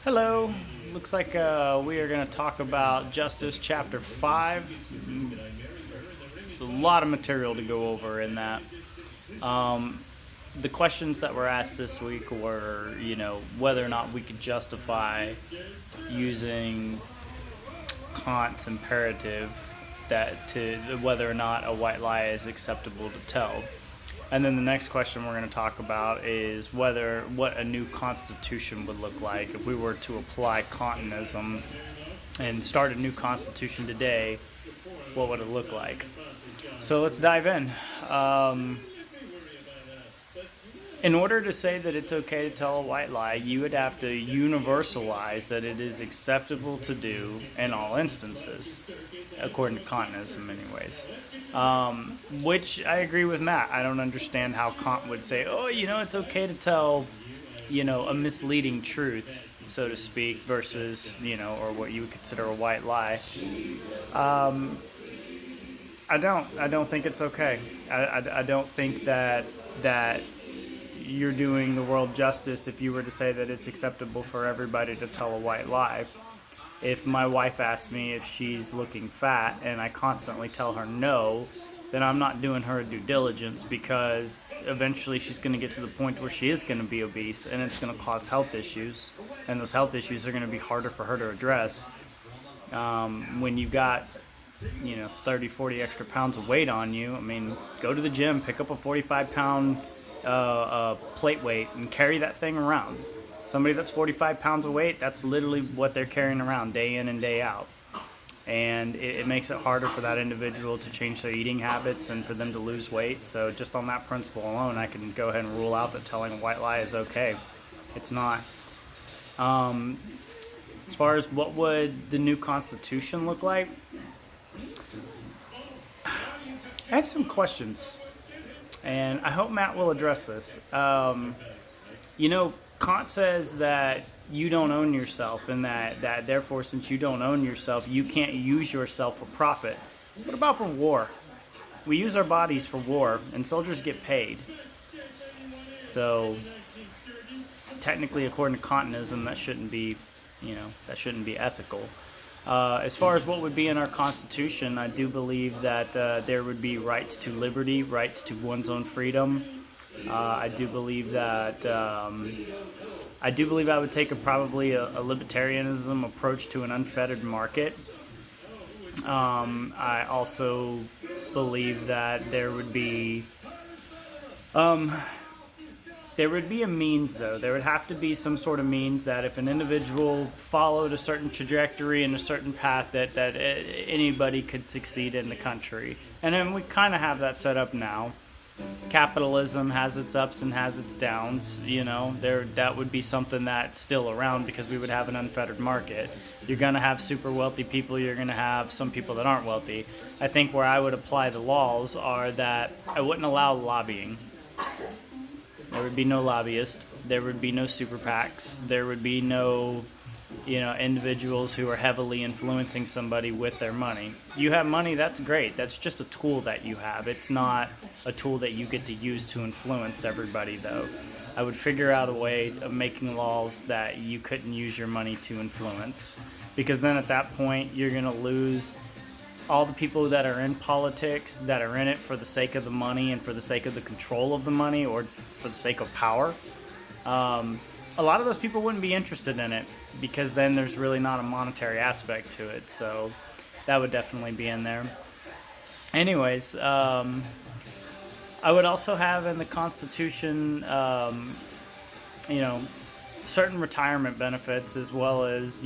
Hello. Looks like we are going to talk about Justice Chapter 5. There's a lot of material to go over in that. The questions that were asked this week were, whether or not we could justify using Kant's imperative that to whether or not a white lie is acceptable to tell. And then the next question we're going to talk about is what a new constitution would look like if we were to apply Kantianism and start a new constitution today. What would it look like? So let's dive in. In order to say that it's okay to tell a white lie, you would have to universalize that it is acceptable to do in all instances, according to Kantianism anyways. Which I agree with Matt. I don't understand how Kant would say, it's okay to tell, a misleading truth, so to speak, versus, or what you would consider a white lie. I don't think it's okay. I don't think that you're doing the world justice if you were to say that it's acceptable for everybody to tell a white lie. If my wife asks me if she's looking fat and I constantly tell her no, then I'm not doing her a due diligence, because eventually she's going to get to the point where she is going to be obese and it's going to cause health issues, and those health issues are going to be harder for her to address. When you've got 30, 40 extra pounds of weight on you, go to the gym, pick up a 45-pound plate weight and carry that thing around. Somebody that's 45 pounds of weight, that's literally what they're carrying around day in and day out. And it makes it harder for that individual to change their eating habits and for them to lose weight. So just on that principle alone, I can go ahead and rule out that telling a white lie is okay. It's not. As far as what would the new constitution look like, I have some questions, and I hope Matt will address this. Kant says that you don't own yourself, and that therefore, since you don't own yourself, you can't use yourself for profit. What about for war? We use our bodies for war, and soldiers get paid. So, technically, according to Kantianism, that shouldn't be ethical. As far as what would be in our Constitution, I do believe that there would be rights to liberty, rights to one's own freedom. I do believe that I would take probably a libertarianism approach to an unfettered market. I also believe that there would be a means, though. There would have to be some sort of means that if an individual followed a certain trajectory and a certain path, that anybody could succeed in the country. And then we kind of have that set up now. Capitalism has its ups and has its downs. That would be something that's still around, because we would have an unfettered market. You're going to have super wealthy people. You're going to have some people that aren't wealthy. I think where I would apply the laws are that I wouldn't allow lobbying. There would be no lobbyists. There would be no super PACs. There would be no, individuals who are heavily influencing somebody with their money. You have money, that's great. That's just a tool that you have. It's not a tool that you get to use to influence everybody, though. I would figure out a way of making laws that you couldn't use your money to influence, because then at that point you're going to lose all the people that are in politics, that are in it for the sake of the money and for the sake of the control of the money, or for the sake of power. A lot of those people wouldn't be interested in it, because then there's really not a monetary aspect to it. So that would definitely be in there. Anyways, I would also have in the Constitution, certain retirement benefits, as well as,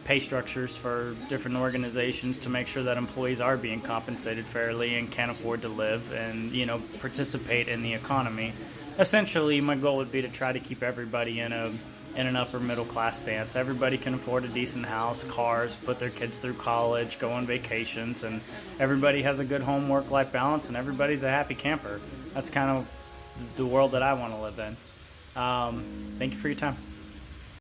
pay structures for different organizations to make sure that employees are being compensated fairly and can afford to live and, participate in the economy. Essentially, my goal would be to try to keep everybody in an upper middle class stance. Everybody can afford a decent house, cars, put their kids through college, go on vacations, and everybody has a good home work-life balance, and everybody's a happy camper. That's kind of the world that I want to live in. Thank you for your time.